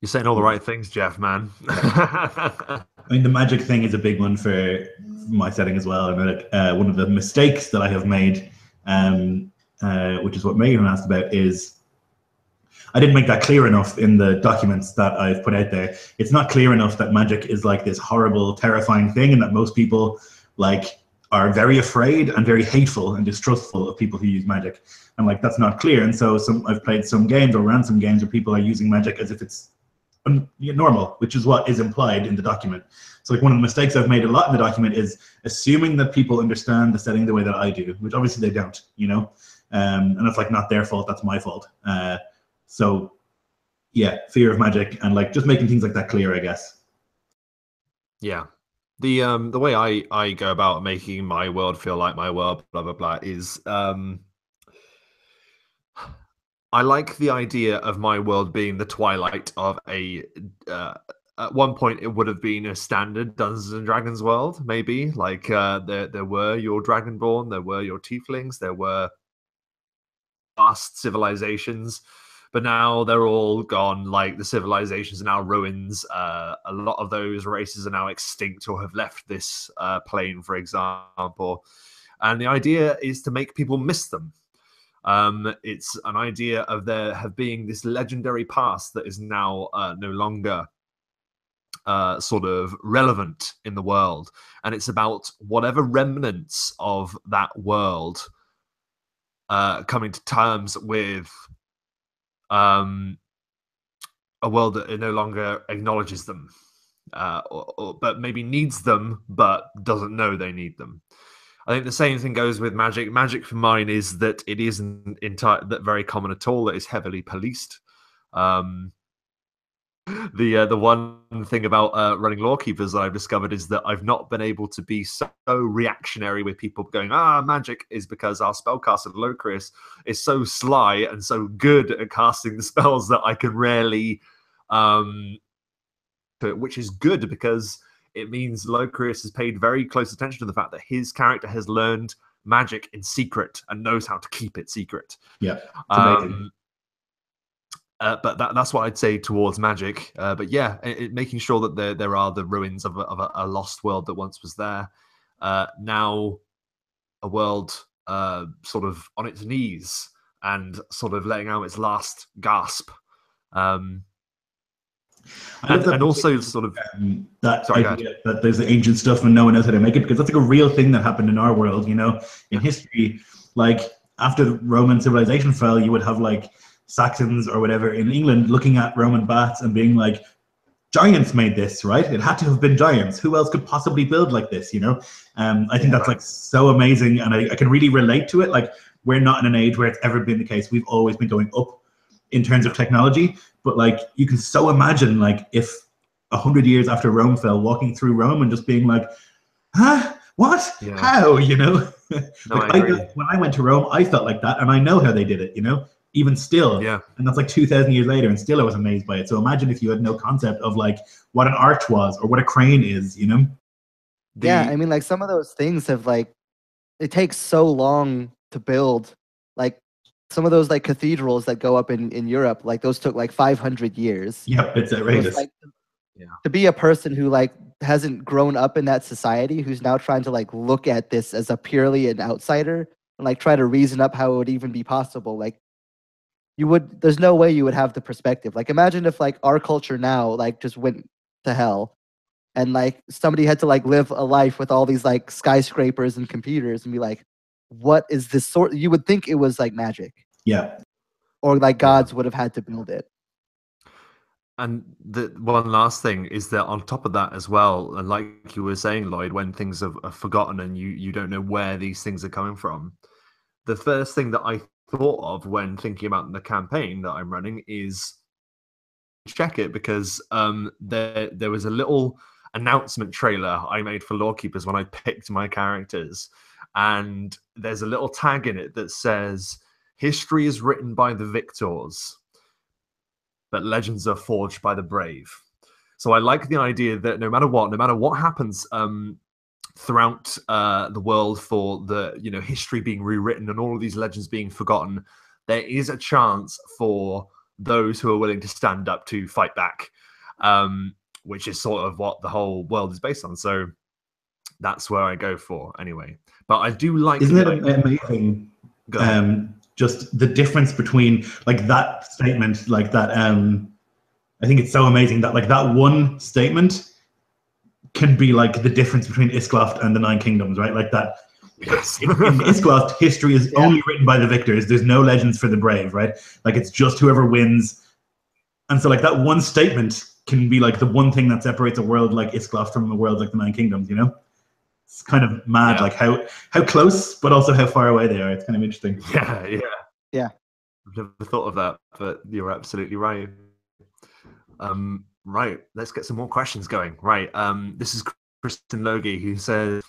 You're saying all the right things, Jeff, man. I mean, the magic thing is a big one for my setting as well. I mean, like, one of the mistakes that I have made, which is what Megan asked about, is I didn't make that clear enough in the documents that I've put out there. It's not clear enough that magic is like this horrible, terrifying thing, and that most people like are very afraid and very hateful and distrustful of people who use magic. And like that's not clear. And so I've played some games or ran some games where people are using magic as if it's normal, which is what is implied in the document. So like one of the mistakes I've made a lot in the document is assuming that people understand the setting the way that I do, which obviously they don't, you know, and that's like not their fault, that's my fault. So yeah, fear of magic and like just making things like that clear, I guess. Yeah. The way I go about making my world feel like my world, blah blah blah, is I like the idea of my world being the twilight of a. At one point, it would have been a standard Dungeons and Dragons world, maybe. Like there were your Dragonborn, there were your Tieflings, there were vast civilizations, but now they're all gone. Like the civilizations are now ruins. A lot of those races are now extinct or have left this plane, for example. And the idea is to make people miss them. It's an idea of there have being this legendary past that is now no longer sort of relevant in the world, and it's about whatever remnants of that world coming to terms with a world that no longer acknowledges them, but maybe needs them, but doesn't know they need them. I think the same thing goes with magic. Magic for mine is that it isn't that very common at all. That is heavily policed. The one thing about running Lawkeepers that I've discovered is that I've not been able to be so reactionary with people going, magic, is because our spellcaster Locrius is so sly and so good at casting the spells that I can rarely which is good because it means Locrius has paid very close attention to the fact that his character has learned magic in secret and knows how to keep it secret. Yeah, it's amazing. But that's what I'd say towards magic. But yeah, making sure that there are the ruins of a lost world that once was there. Now a world sort of on its knees and sort of letting out its last gasp. And also sort of that idea that there's the ancient stuff and no one knows how to make it, because that's like a real thing that happened in our world, you know, in history. Like after the Roman civilization fell, you would have like Saxons or whatever in England looking at Roman baths and being like, giants made this, right? It had to have been giants. Who else could possibly build like this, you know? I think that's like so amazing, and I can really relate to it. Like we're not in an age where it's ever been the case. We've always been going up in terms of technology, but like you can so imagine like if 100 years after Rome fell, walking through Rome and just being like, huh? What? Yeah. How? You know? No, like when I went to Rome, I felt like that, and I know how they did it, you know? Even still, yeah. And that's like 2,000 years later, and still I was amazed by it. So imagine if you had no concept of like what an arch was or what a crane is, you know? Yeah, I mean, like some of those things have like, it takes so long to build. Like some of those like cathedrals that go up in Europe, like those took like 500 years. Yep, it's outrageous. Like, to be a person who like hasn't grown up in that society, who's now trying to like look at this as a purely an outsider and like try to reason up how it would even be possible, like there's no way you would have the perspective. Like imagine if like our culture now like just went to hell and like somebody had to like live a life with all these like skyscrapers and computers and be like, what is this sort? You would think it was like magic. Yeah. Or like gods would have had to build it. And the one last thing is that on top of that as well, and like you were saying, Lloyd, when things are forgotten and you don't know where these things are coming from, the first thing that I thought of when thinking about the campaign that I'm running is check it, because there was a little announcement trailer I made for Lawkeepers when I picked my characters, and there's a little tag in it that says history is written by the victors, but legends are forged by the brave. So I like the idea that no matter what happens throughout the world, for the history being rewritten and all of these legends being forgotten, there is a chance for those who are willing to stand up to fight back, which is sort of what the whole world is based on. So that's where I go for anyway. But I do like. Isn't it amazing? Just the difference between like that statement, like that. I think it's so amazing that like that one statement can be like the difference between Iskloft and the Nine Kingdoms, right? Like that. Yes. in Iskloft, history is only written by the victors. There's no legends for the brave, right? Like it's just whoever wins. And so like that one statement can be like the one thing that separates a world like Iskloft from a world like the Nine Kingdoms, you know? It's kind of mad, like how close, but also how far away they are. It's kind of interesting. Yeah. I've never thought of that, but you're absolutely right. Right, let's get some more questions going. Right, this is Kristen Logie, who says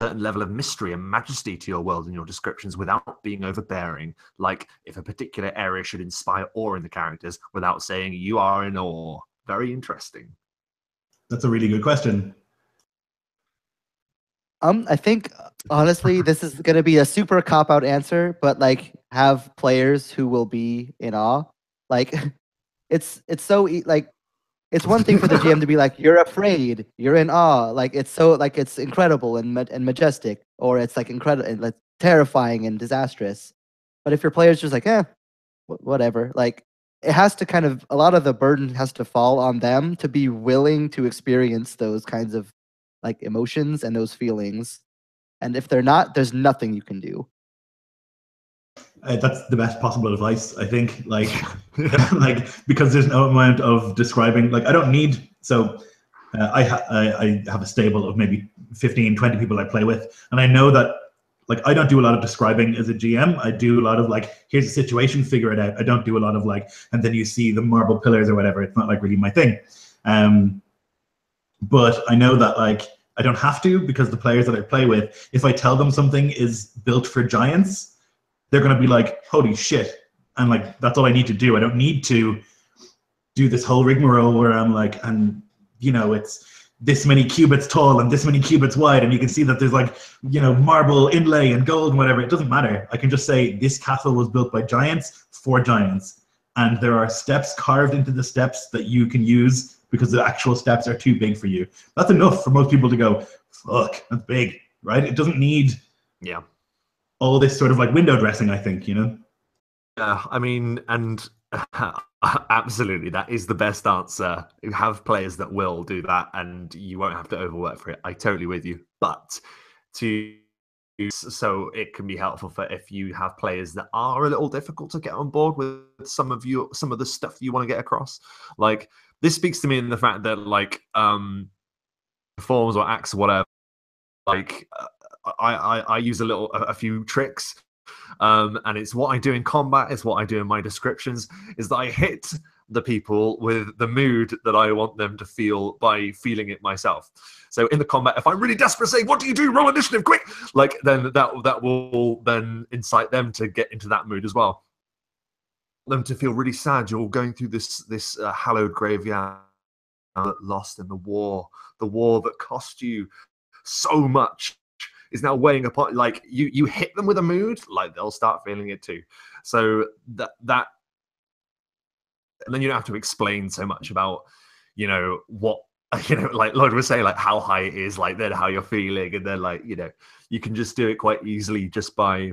a certain level of mystery and majesty to your world and your descriptions without being overbearing. Like if a particular area should inspire awe in the characters without saying you are in awe. Very interesting. That's a really good question. I think honestly, this is gonna be a super cop-out answer, but like have players who will be in awe. Like it's so like it's one thing for the GM to be like, you're afraid, you're in awe, like it's so like it's incredible and majestic, or it's like incredible and like terrifying and disastrous. But if your player's just like, whatever, like it has to kind of a lot of the burden has to fall on them to be willing to experience those kinds of like emotions and those feelings. And if they're not, there's nothing you can do. That's the best possible advice, I think. Like, like because there's no amount of describing. Like, I don't need. So, I have a stable of maybe 15, 20 people I play with, and I know that like I don't do a lot of describing as a GM. I do a lot of like, here's a situation, figure it out. I don't do a lot of like, and then you see the marble pillars or whatever. It's not like really my thing. But I know that like I don't have to, because the players that I play with, if I tell them something is built for giants, they're going to be like, holy shit. And like, that's all I need to do. I don't need to do this whole rigmarole where I'm like, and you know, it's this many cubits tall and this many cubits wide. And you can see that there's like, you know, marble inlay and gold and whatever. It doesn't matter. I can just say this castle was built by giants for giants. And there are steps carved into the steps that you can use because the actual steps are too big for you. That's enough for most people to go, fuck, that's big, right? It doesn't need all this sort of like window dressing, I think, you know? Yeah, I mean, and absolutely, that is the best answer. You have players that will do that and you won't have to overwork for it. I totally with you. But so it can be helpful for if you have players that are a little difficult to get on board with some of the stuff you want to get across. Like, this speaks to me in the fact that like forms or acts or whatever, like I use a few tricks, and it's what I do in combat, it's what I do in my descriptions, is that I hit the people with the mood that I want them to feel by feeling it myself. So in the combat, if I'm really desperate, say, what do you do? Roll initiative, quick! Like, then that will then incite them to get into that mood as well. Them to feel really sad. You're going through this hallowed graveyard, lost in the war that cost you so much is now weighing upon. Like, you hit them with a mood, like they'll start feeling it too. So that and then you don't have to explain so much about, you know, what, you know, like Lloyd was saying, like how high it is, like then how you're feeling, and then like, you know, you can just do it quite easily just by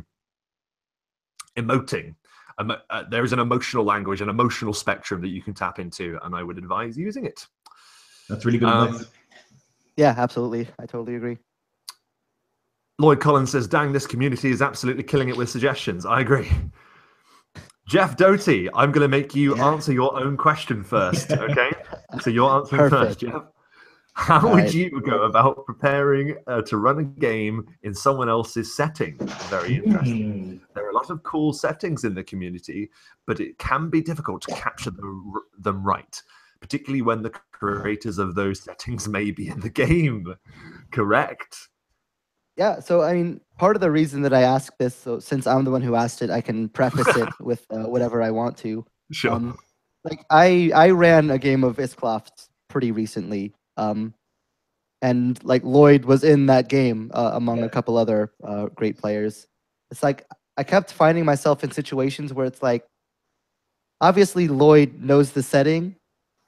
emoting. There is an emotional language, an emotional spectrum that you can tap into, and I would advise using it. That's really good advice. Yeah, absolutely. I totally agree. Lloyd Collins says, dang, this community is absolutely killing it with suggestions. I agree. Jeff Doty, I'm going to make you answer your own question first, okay? So you're answering first, Jeff. How would you go about preparing to run a game in someone else's setting? Very interesting. There are a lot of cool settings in the community, but it can be difficult to capture them right, particularly when the creators of those settings may be in the game. Correct? Yeah, so I mean, part of the reason that I ask this, so since I'm the one who asked it, I can preface it with whatever I want to. Sure. Like I ran a game of Iskloft pretty recently, and like Lloyd was in that game among a couple other great players. It's like I kept finding myself in situations where it's like, obviously Lloyd knows the setting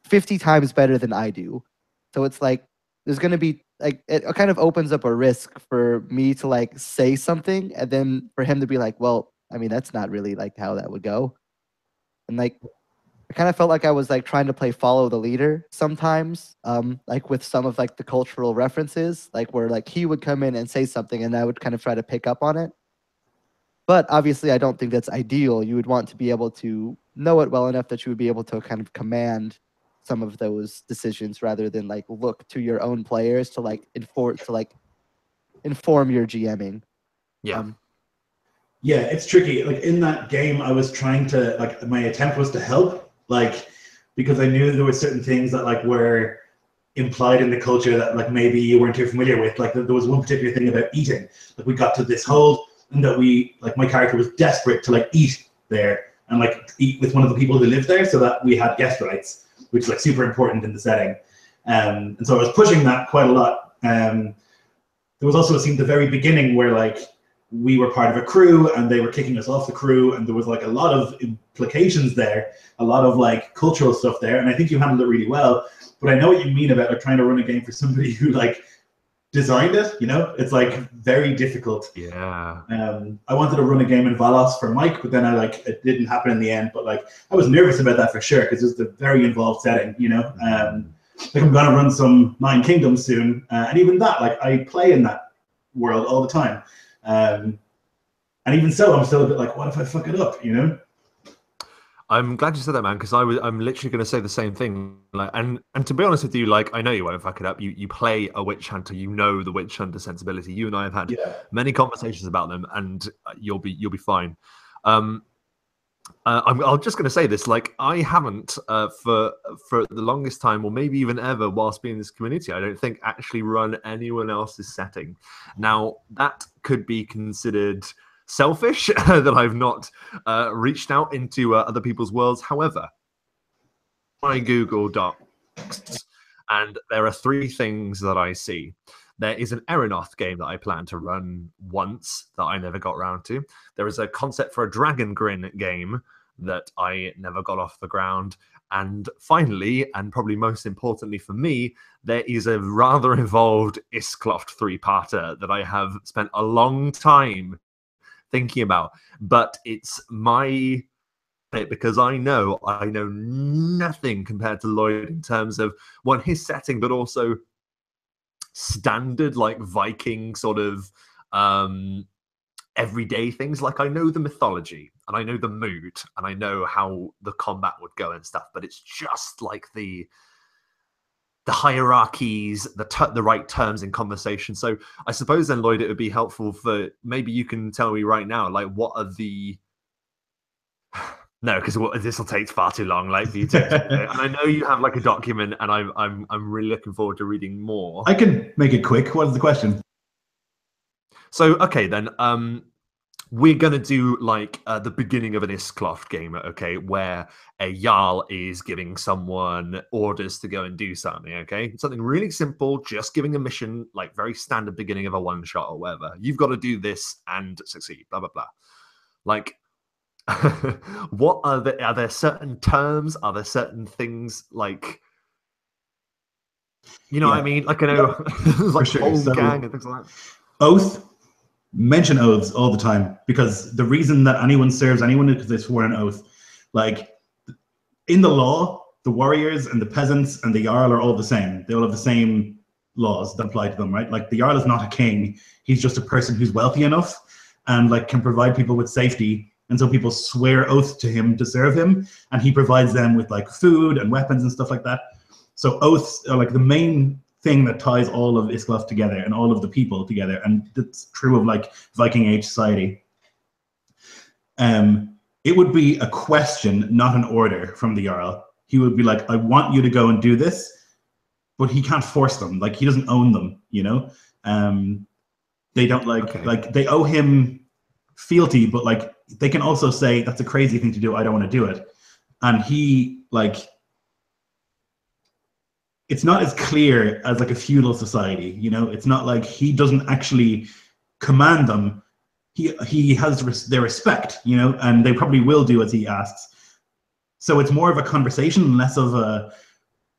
50 times better than I do, so it's like there's going to be like it kind of opens up a risk for me to like say something and then for him to be like, well, I mean, that's not really like how that would go. And like I kind of felt like I was like trying to play follow the leader sometimes, like with some of like the cultural references, like where like he would come in and say something and I would kind of try to pick up on it. But obviously I don't think that's ideal. You would want to be able to know it well enough that you would be able to kind of command some of those decisions rather than like look to your own players to like inform your GMing. Yeah. Yeah, it's tricky. Like in that game, I was trying to like my attempt was to help, like because I knew there were certain things that like were implied in the culture that like maybe you weren't too familiar with. Like there was one particular thing about eating. Like we got to this hold, and that we like my character was desperate to like eat there and like eat with one of the people who lived there, so that we had guest rights, which is like super important in the setting. And so I was pushing that quite a lot. There was also a scene at the very beginning where like we were part of a crew and they were kicking us off the crew, and there was like a lot of implications there, a lot of like cultural stuff there, and I think you handled it really well. But I know what you mean about like trying to run a game for somebody who like designed it, you know? It's like very difficult. Yeah. I wanted to run a game in Valos for Mike, but then it didn't happen in the end. But like I was nervous about that for sure, because it's a very involved setting, you know? Like I'm gonna run some Nine Kingdoms soon, and even that, like I play in that world all the time. And even so, I'm still a bit like, what if I fuck it up, you know? I'm glad you said that, man, because I'm literally going to say the same thing. Like, and to be honest with you, like I know you won't fuck it up. You play a witch hunter, you know the witch hunter sensibility. You and I have had many conversations about them, and you'll be fine. I'm just going to say this: like I haven't for the longest time, or maybe even ever, whilst being in this community, I don't think actually run anyone else's setting. Now that could be considered selfish that I've not reached out into other people's worlds. However, I Google Docs, and there are 3 things that I see. There is an Erinoth game that I plan to run once that I never got around to. There is a concept for a Dragon Grin game that I never got off the ground. And finally, and probably most importantly for me, there is a rather involved Iskloft 3-parter that I have spent a long time thinking about, but it's my because I know nothing compared to Lloyd in terms of his setting, but also standard like Viking sort of everyday things. Like I know the mythology and I know the mood and I know how the combat would go and stuff, but it's just like the hierarchies, the right terms in conversation. So I suppose then, Lloyd, it would be helpful for maybe you can tell me right now, like what are the no, because this will take far too long. Like for you to, and I know you have like a document, and I'm really looking forward to reading more. I can make it quick. What is the question? So okay then, we're going to do like the beginning of an Iskloft game, okay, where a Jarl is giving someone orders to go and do something, okay? Something really simple, just giving a mission, like very standard beginning of a one-shot or whatever. You've got to do this and succeed, blah, blah, blah. Like, what are there certain terms? Are there certain things like, you know what I mean? Like, I know, like whole gang and things like that. Oath. Mention oaths all the time, because the reason that anyone serves anyone is because they swore an oath. Like in the law, the warriors and the peasants and the Jarl are all the same. They all have the same laws that apply to them, right? Like the Jarl is not a king. He's just a person who's wealthy enough and like can provide people with safety. And so people swear oath to him to serve him, and he provides them with like food and weapons and stuff like that. So oaths are like the main thing that ties all of Iskloft together and all of the people together, and that's true of like Viking Age society. It would be a question, not an order from the Jarl. He would be like, I want you to go and do this, but he can't force them. Like he doesn't own them, you know? They don't like they owe him fealty, but like they can also say that's a crazy thing to do. I don't want to do it. And he like, it's not as clear as like a feudal society, you know? It's not like he doesn't actually command them. He has their respect, you know, and they probably will do as he asks. So it's more of a conversation, less of a,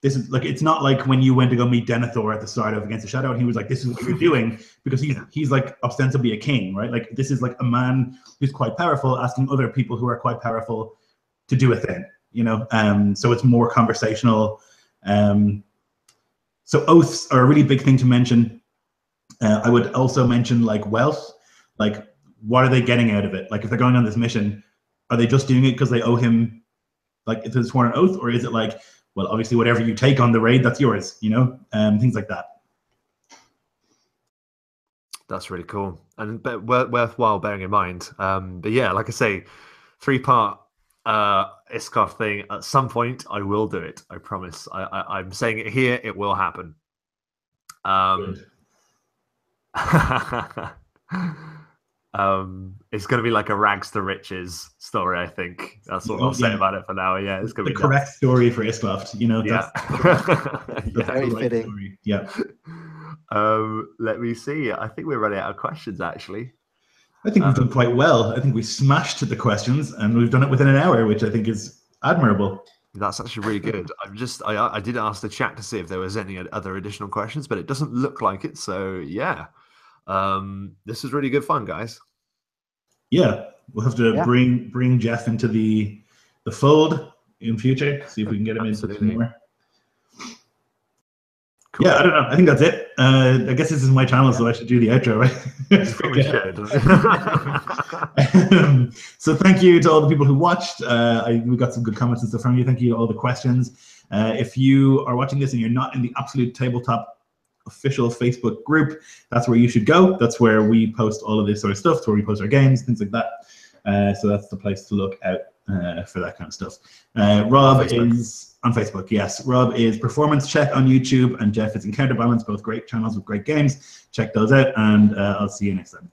this is like, it's not like when you went to go meet Denethor at the start of Against the Shadow and he was like, this is what you're doing, because he's like ostensibly a king, right? Like this is like a man who's quite powerful asking other people who are quite powerful to do a thing, you know? So it's more conversational. So oaths are a really big thing to mention. I would also mention like wealth, like what are they getting out of it? Like if they're going on this mission, are they just doing it because they owe him, like if it's sworn an oath, or is it like well, obviously, whatever you take on the raid, that's yours. You know, things like that. That's really cool and worthwhile bearing in mind. But yeah, like I say, 3-part Iskov thing. At some point, I will do it. I promise. I'm saying it here. It will happen. It's going to be like a rags to riches story. I think that's what I'll say about it for now. Yeah, it's going to be the correct story for Iskloft. You know, yeah, that's very fitting. Story. Yeah. Let me see. I think we're running out of questions. Actually, I think we've done quite well. I think we smashed the questions, and we've done it within an hour, which I think is admirable. That's actually really good. I did ask the chat to see if there was any other additional questions, but it doesn't look like it. So yeah. This is really good fun, guys. Yeah, we'll have to bring Jeff into the fold in future. See if we can get him into some more. Cool. Yeah, I don't know. I think that's it. I guess this is my channel, so I should do the outro, right? So thank you to all the people who watched. We got some good comments and stuff from you. Thank you to all the questions. If you are watching this and you're not in the Absolute Tabletop official Facebook group, that's where you should go. That's where we post all of this sort of stuff. That's where we post our games, things like that. So that's the place to look out for that kind of stuff. Rob is on Facebook, yes. Rob is Performance Check on YouTube, and Jeff is Encounter Balance, both great channels with great games. Check those out, and I'll see you next time.